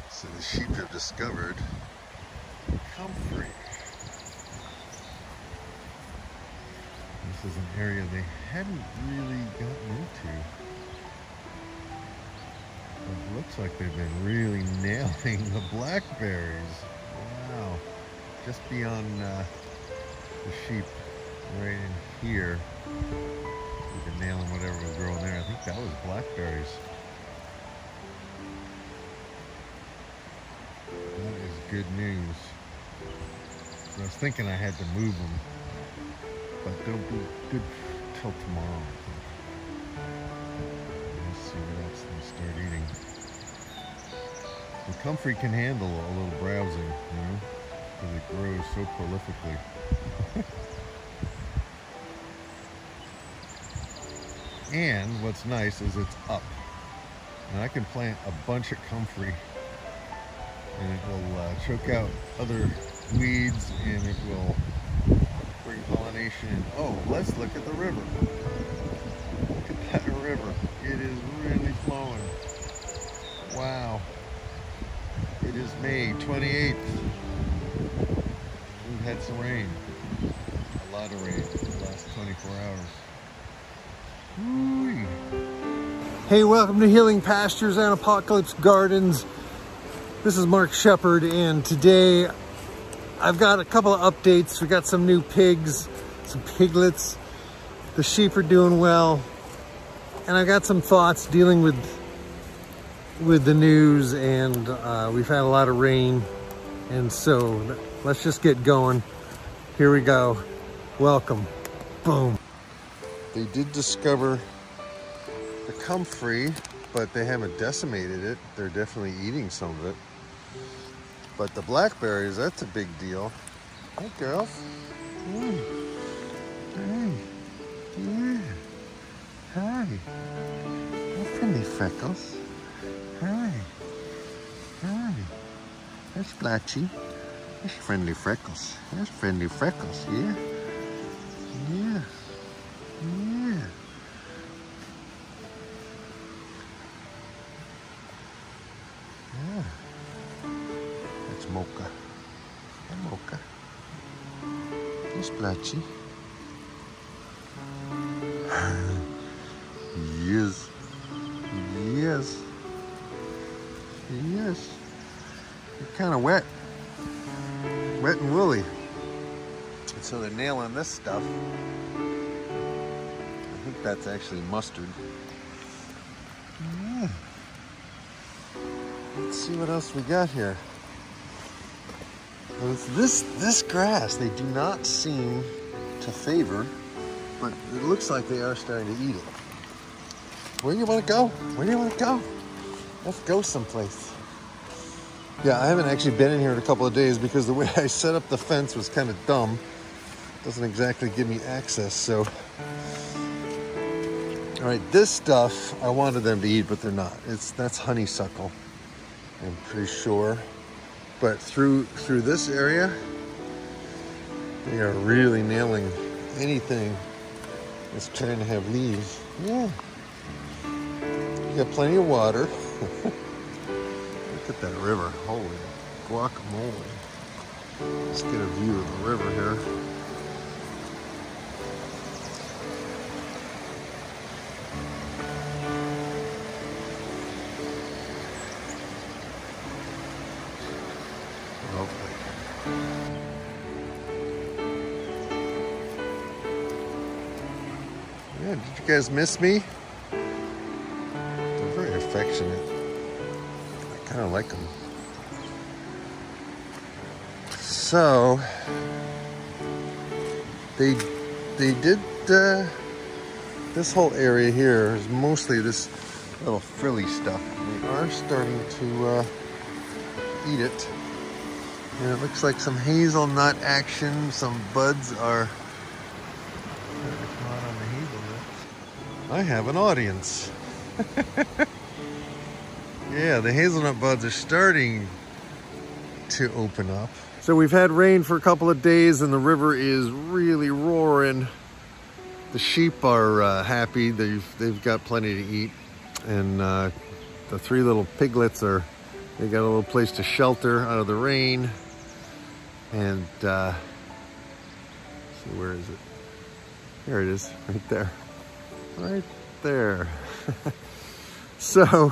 So the sheep have discovered comfrey. This is an area they hadn't really gotten into. It looks like they've been really nailing the blackberries. Wow. Just beyond the sheep, right in here. They've been nailing whatever was growing there. I think that was blackberries. That is good news. I was thinking I had to move them, but they'll be good till tomorrow. Let's see what else they start eating. The comfrey can handle a little browsing, you know, because it grows so prolifically. And what's nice is it's up. And I can plant a bunch of comfrey and it will choke out other weeds and it will bring pollination in. Oh, let's look at the river. Look at that river. It is really flowing. Wow. It is May 28th. We've had some rain. A lot of rain in the last 24 hours. Woo-wee. Hey, welcome to Healing Pastures and Apocalypse Gardens. This is Mark Shepard, and today I've got a couple of updates. We got some new pigs, some piglets. The sheep are doing well, and I got some thoughts dealing with the news, and we've had a lot of rain, and so let's just get going. Here we go. Welcome. Boom. They did discover the comfrey, but they haven't decimated it. They're definitely eating some of it. But the blackberries, that's a big deal. Hey, girls. Hey. Yeah. Hi. Oh, friendly Freckles. Hi. Hi. There's Splatchy. There's friendly Freckles. There's friendly Freckles, yeah? Yeah. Yeah. Yeah. That's Mocha. Hey, Mocha. There's Splatchy. Yes. Yes. Yes. You're kind of wet. Wet and woolly. And so they're nailing this stuff. I think that's actually mustard. Yeah. Let's see what else we got here. Well, this grass they do not seem to favor, but it looks like they are starting to eat it. Where do you want to go? Where do you want to go? Let's go someplace. Yeah, I haven't actually been in here in a couple of days because the way I set up the fence was kind of dumb. Doesn't exactly give me access, so. All right, this stuff I wanted them to eat, but they're not. That's honeysuckle, I'm pretty sure. But through this area, they are really nailing anything that's trying to have leaves. Yeah. You got plenty of water. Look at that river. Holy guacamole. Let's get a view of the river here. Lovely. Yeah, did you guys miss me? They're very affectionate. I kind of like them. So they did this whole area here is mostly this little frilly stuff. They are starting to eat it. And it looks like some hazelnut action. Some buds are come out on the hazelnuts. I have an audience. Yeah, the hazelnut buds are starting to open up. So we've had rain for a couple of days and the river is really roaring. The sheep are happy. They've got plenty to eat. And the The three little piglets they got a little place to shelter out of the rain. And, see, where is it? There it is, right there. Right there. So,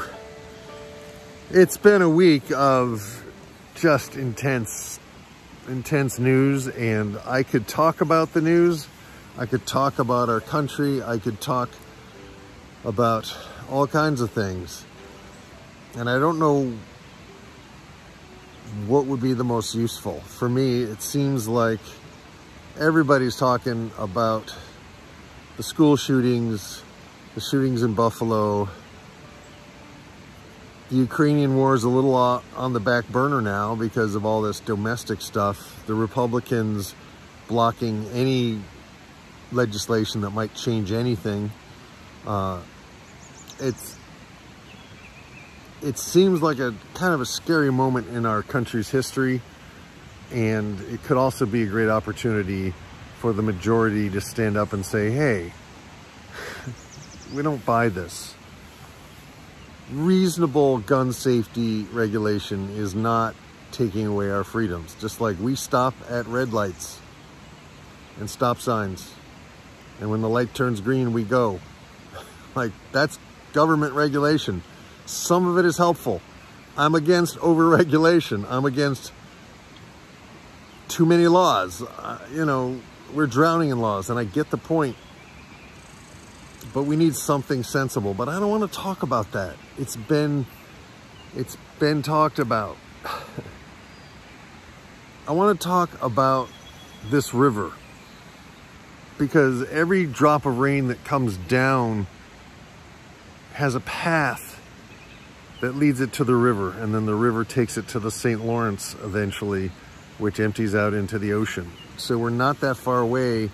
it's been a week of just intense news, and I could talk about the news. I could talk about our country. I could talk about all kinds of things. And I don't know what would be the most useful. For me, it seems like everybody's talking about the school shootings, the shootings in Buffalo. The Ukrainian war is a little on the back burner now because of all this domestic stuff. The Republicans blocking any legislation that might change anything. It seems like a kind of a scary moment in our country's history, and it could also be a great opportunity for the majority to stand up and say, hey, we don't buy this. Reasonable gun safety regulation is not taking away our freedoms. Just like we stop at red lights and stop signs, and when the light turns green, we go. Like, that's government regulation. Some of it is helpful. I'm against over-regulation. I'm against too many laws. You know, we're drowning in laws, and I get the point. But we need something sensible. But I don't want to talk about that. It's been talked about. I want to talk about this river, because every drop of rain that comes down has a path that leads it to the river, and then the river takes it to the St. Lawrence eventually, which empties out into the ocean. So we're not that far away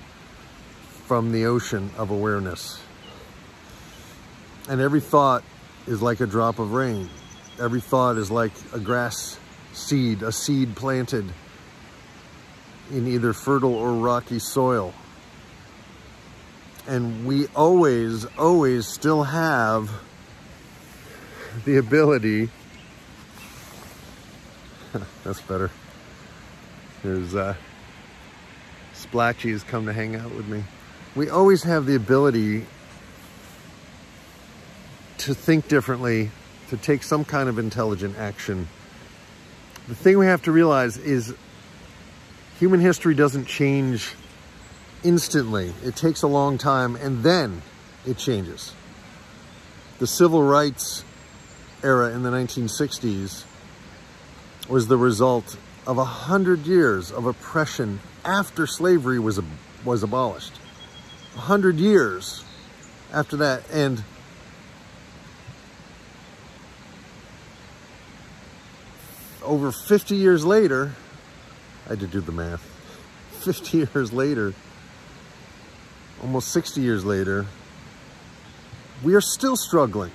from the ocean of awareness. And every thought is like a drop of rain. Every thought is like a grass seed, a seed planted in either fertile or rocky soil. And we always still have the ability, that's better. There's Splatchy's come to hang out with me. We always have the ability to think differently, to take some kind of intelligent action. The thing we have to realize is human history doesn't change instantly. It takes a long time, and then it changes. The civil rights era in the 1960s was the result of 100 years of oppression after slavery was abolished. 100 years after that, and over 50 years later, I had to do the math, 50 years later, almost 60 years later, we are still struggling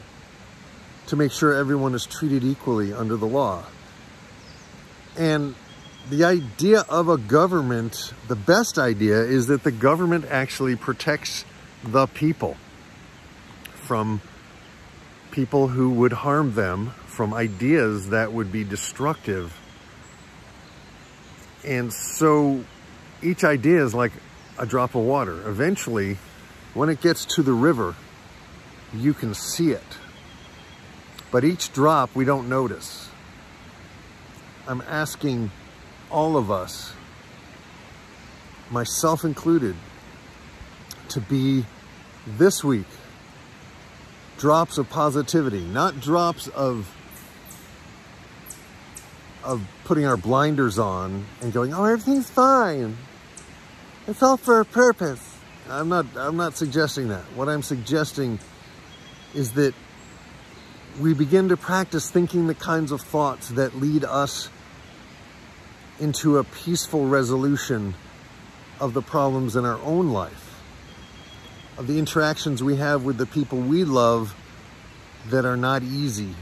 to make sure everyone is treated equally under the law. And the idea of a government, the best idea is that the government actually protects the people from people who would harm them, from ideas that would be destructive. And so each idea is like a drop of water. Eventually, when it gets to the river, you can see it. But each drop we don't notice. I'm asking all of us, myself included, to be this week drops of positivity, not drops of putting our blinders on and going, oh, everything's fine. It's all for a purpose. I'm not suggesting that. What I'm suggesting is that we begin to practice thinking the kinds of thoughts that lead us into a peaceful resolution of the problems in our own life, of the interactions we have with the people we love that are not easy.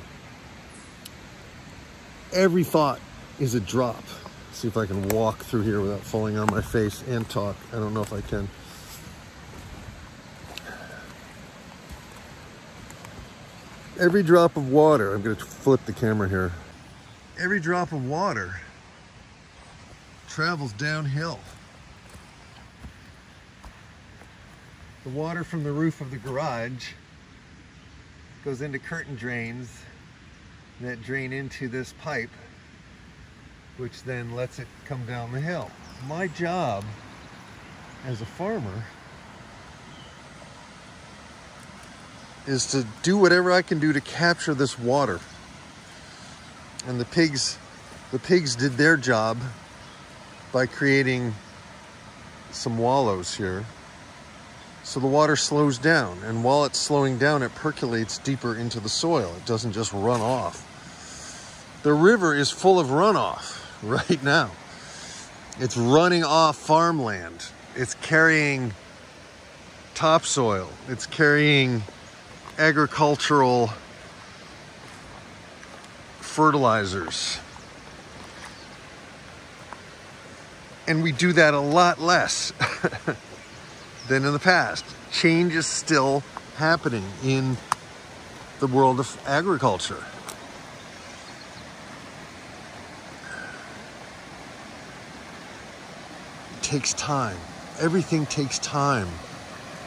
Every thought is a drop. See if I can walk through here without falling on my face and talk. I don't know if I can. Every drop of water, I'm going to flip the camera here. Every drop of water travels downhill. The water from the roof of the garage goes into curtain drains that drain into this pipe, which then lets it come down the hill. My job as a farmer is to do whatever I can do to capture this water. And the pigs did their job by creating some wallows here. So the water slows down, and while it's slowing down, it percolates deeper into the soil. It doesn't just run off. The river is full of runoff right now. It's running off farmland. It's carrying topsoil. It's carrying agricultural fertilizers. And we do that a lot less than in the past. Change is still happening in the world of agriculture. It takes time. Everything takes time.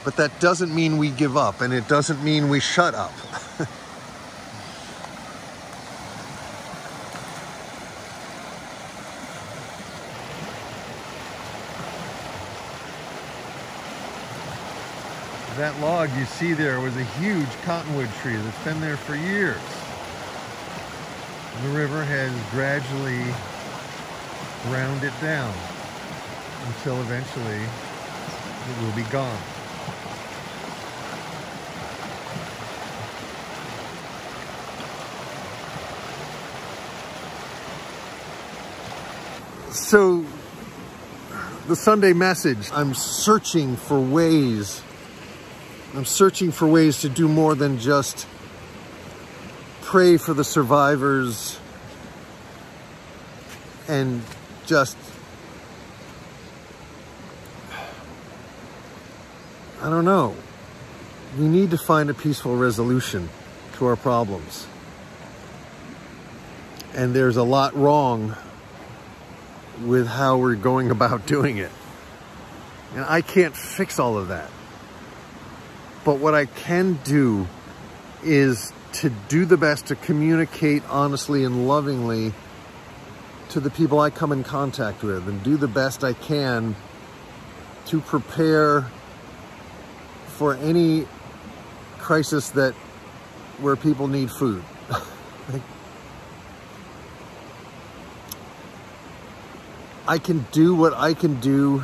But that doesn't mean we give up, and it doesn't mean we shut up. That log you see there was a huge cottonwood tree that's been there for years. The river has gradually ground it down until eventually it will be gone. So, the Sunday message, I'm searching for ways to do more than just pray for the survivors and just, I don't know. We need to find a peaceful resolution to our problems. And there's a lot wrong with how we're going about doing it. And I can't fix all of that. But what I can do is to do the best to communicate honestly and lovingly to the people I come in contact with, and do the best I can to prepare for any crisis where people need food. I can do what I can do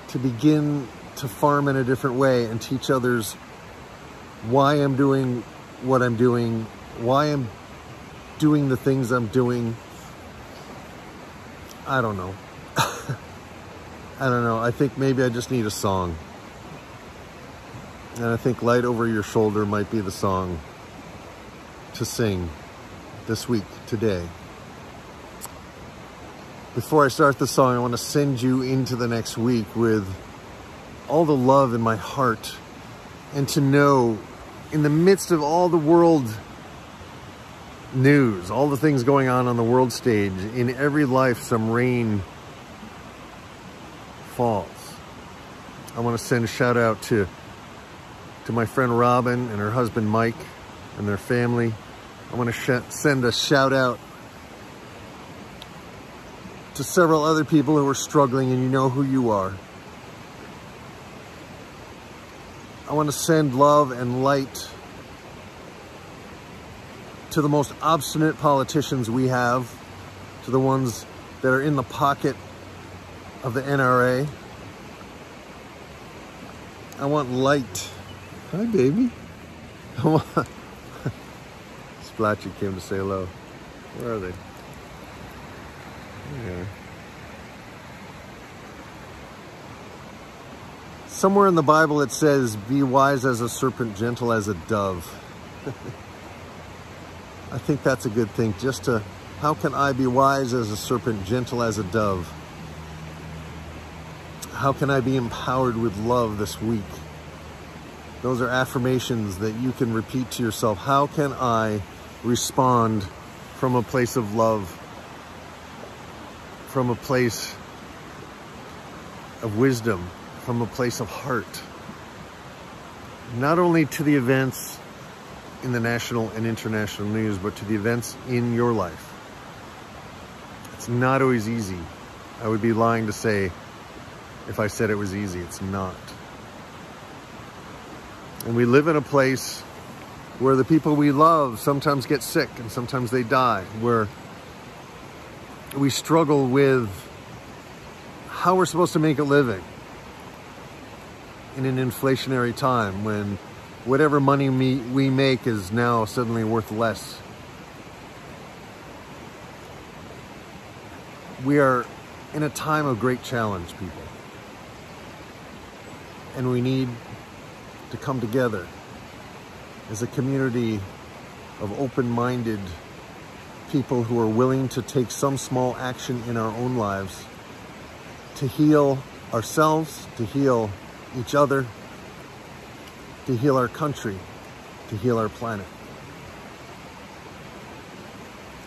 to begin to farm in a different way and teach others why I'm doing what I'm doing, why I'm doing the things I'm doing. I don't know. I don't know. I think maybe I just need a song. And I think Light Over Your Shoulder might be the song to sing this week, today. Before I start the song, I want to send you into the next week with all the love in my heart, and to know, in the midst of all the world news, all the things going on the world stage, in every life some rain falls. I want to send a shout out to my friend Robin and her husband Mike and their family. I want to send a shout out to several other people who are struggling, and you know who you are. I want to send love and light to the most obstinate politicians we have, to the ones that are in the pocket of the NRA. I want light. Hi, baby. Splatchy came to say hello. Where are they? Yeah. Somewhere in the Bible it says, be wise as a serpent, gentle as a dove. I think that's a good thing. Just to, how can I be wise as a serpent, gentle as a dove? How can I be empowered with love this week? Those are affirmations that you can repeat to yourself. How can I respond from a place of love, from a place of wisdom, from a place of heart? Not only to the events in the national and international news, but to the events in your life. It's not always easy. I would be lying to say if I said it was easy. It's not. And we live in a place where the people we love sometimes get sick and sometimes they die, where we struggle with how we're supposed to make a living in an inflationary time when whatever money we make is now suddenly worth less. We are in a time of great challenge, people. And we need to come together as a community of open-minded people who are willing to take some small action in our own lives to heal ourselves, to heal each other, to heal our country, to heal our planet.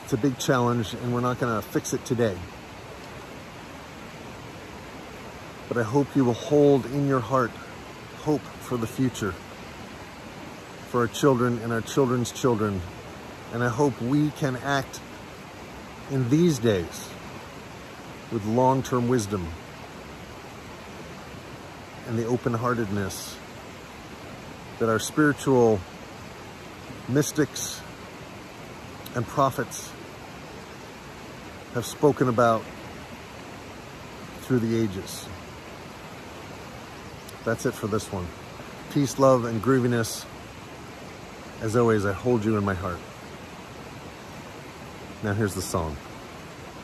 It's a big challenge, and we're not going to fix it today. But I hope you will hold in your heart hope for the future, for our children and our children's children. And I hope we can act in these days with long-term wisdom and the open-heartedness that our spiritual mystics and prophets have spoken about through the ages. That's it for this one. Peace, love, and grooviness. As always, I hold you in my heart. Now here's the song.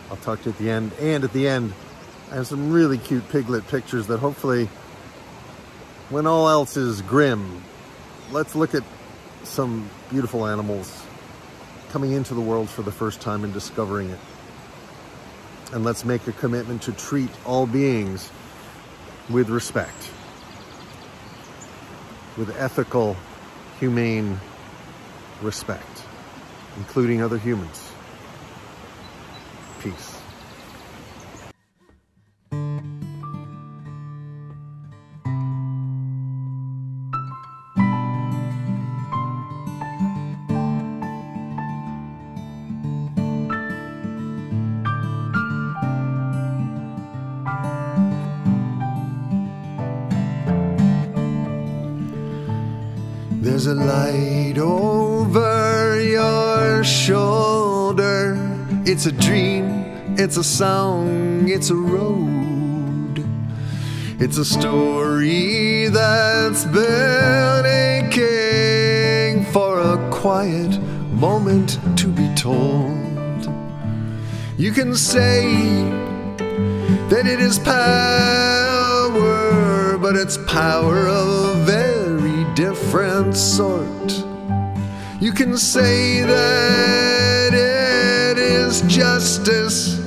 I'll talk to you at the end. And at the end, I have some really cute piglet pictures that hopefully, when all else is grim, let's look at some beautiful animals coming into the world for the first time and discovering it. And let's make a commitment to treat all beings with respect, with ethical, humane respect, including other humans. Peace. There's a light over your shoulder. It's a dream, it's a song, it's a road. It's a story that's been aching for a quiet moment to be told. You can say that it is power, but it's power of a very different sort. You can say that it is justice,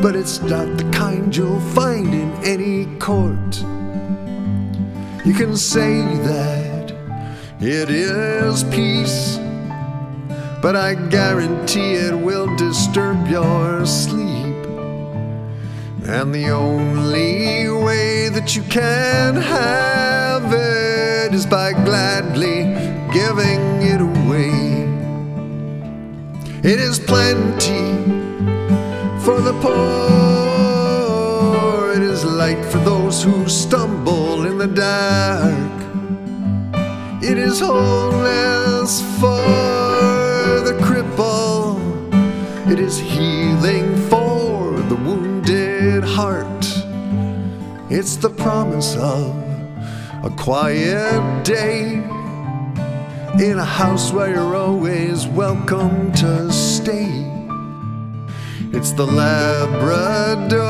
but it's not the kind you'll find in any court. You can say that it is peace, but I guarantee it will disturb your sleep. And the only way that you can have it is by gladly giving it away. It is plenty for the poor. It is light for those who stumble in the dark. It is wholeness for the cripple. It is healing for the wounded heart. It's the promise of a quiet day in a house where you're always welcome to stay. It's the Labrador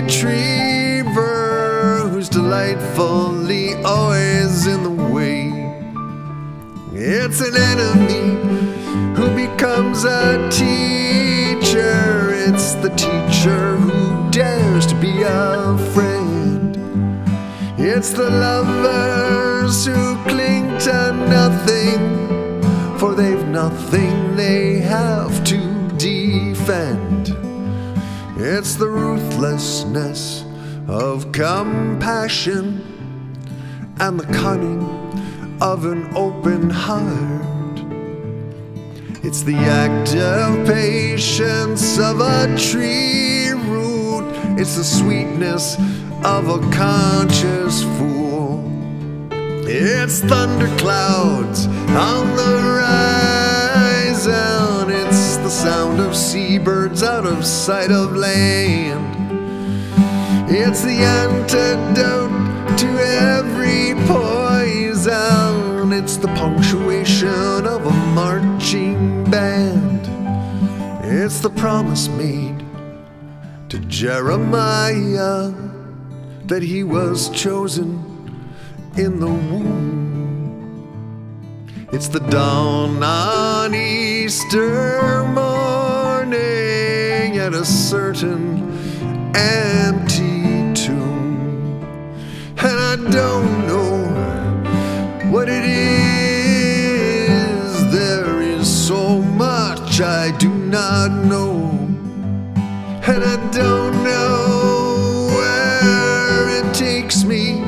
Retriever who's delightfully always in the way. It's an enemy who becomes a teacher. It's the teacher who dares to be a friend. It's the lover those who cling to nothing, for they've nothing they have to defend. It's the ruthlessness of compassion and the cunning of an open heart. It's the active patience of a tree root. It's the sweetness of a conscious fool. It's thunderclouds on the horizon. It's the sound of seabirds out of sight of land. It's the antidote to every poison. It's the punctuation of a marching band. It's the promise made to Jeremiah that he was chosen in the womb. It's the dawn on Easter morning at a certain empty tomb. And I don't know what it is. There is so much I do not know. And I don't know where it takes me,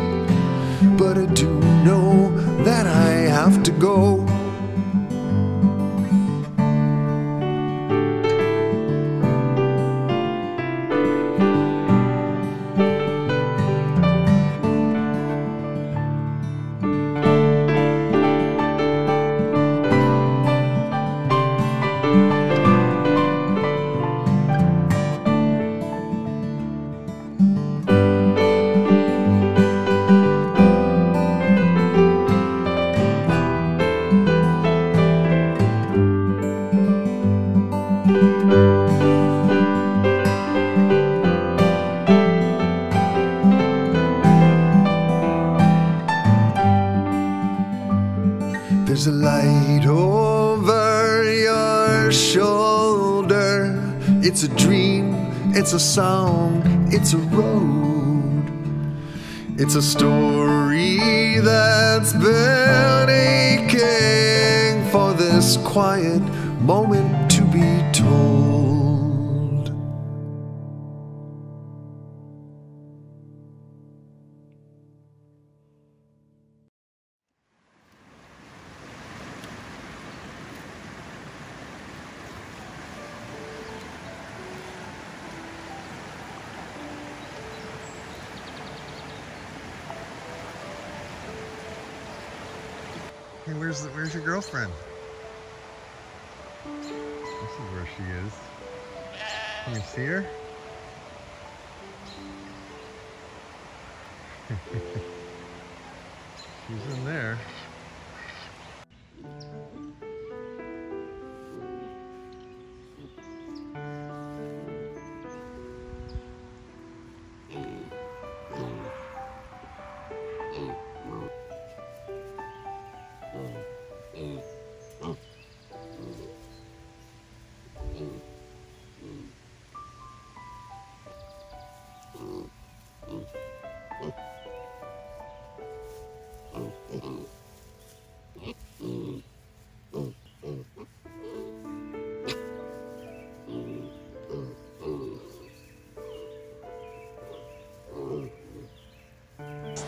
but I do know that I have to go. There's a light over your shoulder. It's a dream, it's a song, it's a road. It's a story that's been aching for this quiet moment to be told. Hey, where's your girlfriend? This is where she is. Can you see her? She's in there.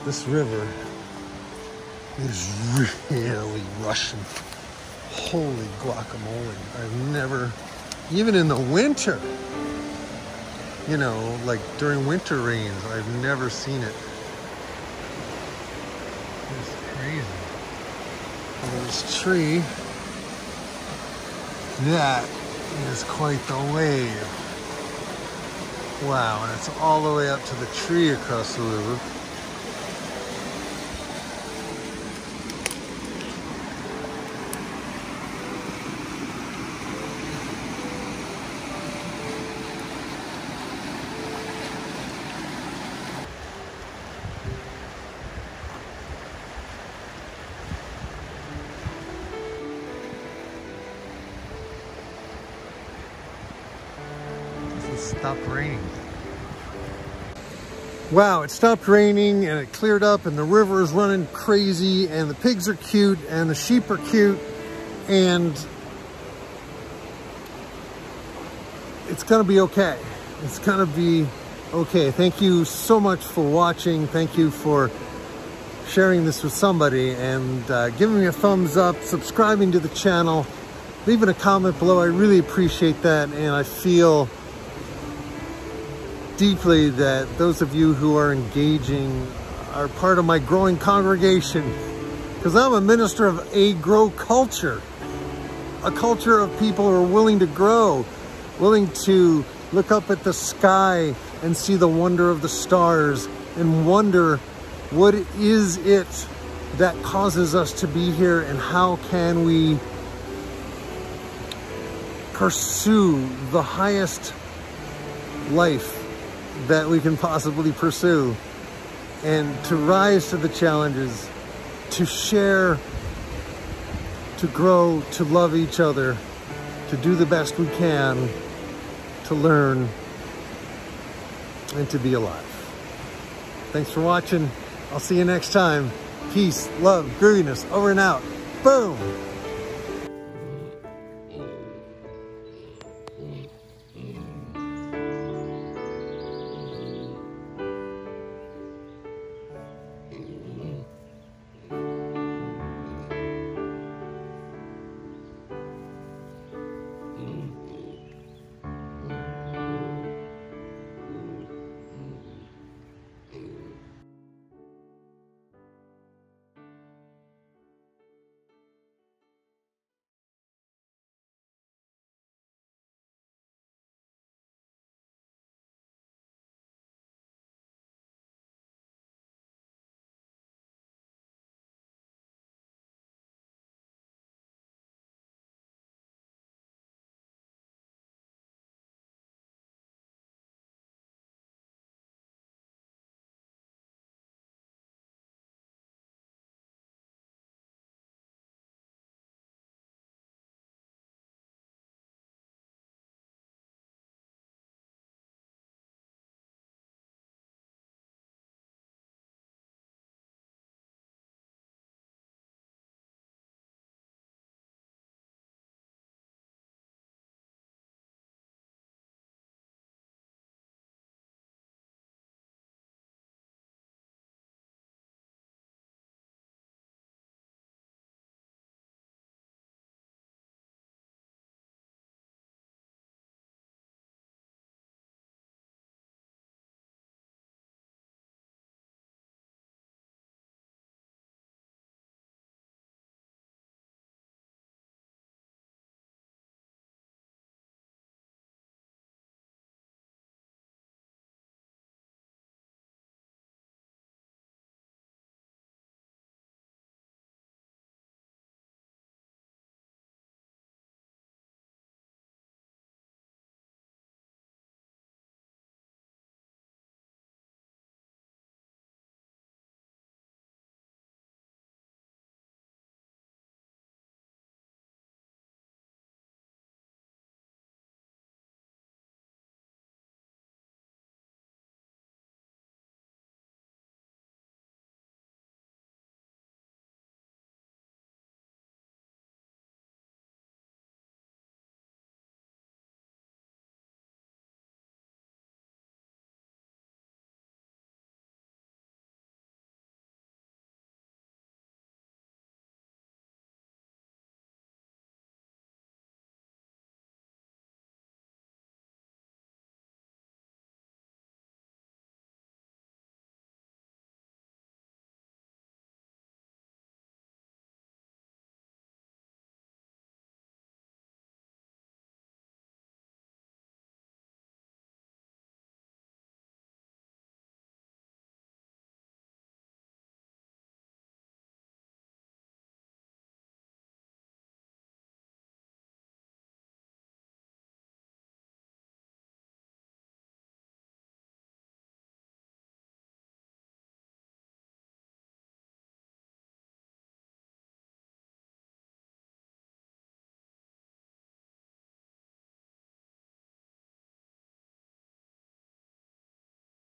This river is really rushing. Holy guacamole. I've never, even in the winter, you know, like during winter rains, I've never seen it. It's crazy. And this tree, that is quite the wave. Wow, and it's all the way up to the tree across the river. Stop raining. Wow, it stopped raining and it cleared up and the river is running crazy and the pigs are cute and the sheep are cute and it's gonna be okay. It's gonna be okay. Thank you so much for watching. Thank you for sharing this with somebody and giving me a thumbs up, subscribing to the channel, leaving a comment below. I really appreciate that, and I feel deeply that those of you who are engaging are part of my growing congregation, because I'm a minister of a grow culture, a culture of people who are willing to grow, willing to look up at the sky and see the wonder of the stars and wonder what is it that causes us to be here and how can we pursue the highest life that we can possibly pursue, and to rise to the challenges, to share, to grow, to love each other, to do the best we can, to learn, and to be alive. Thanks for watching. I'll see you next time. Peace, love, grooviness, over and out. Boom!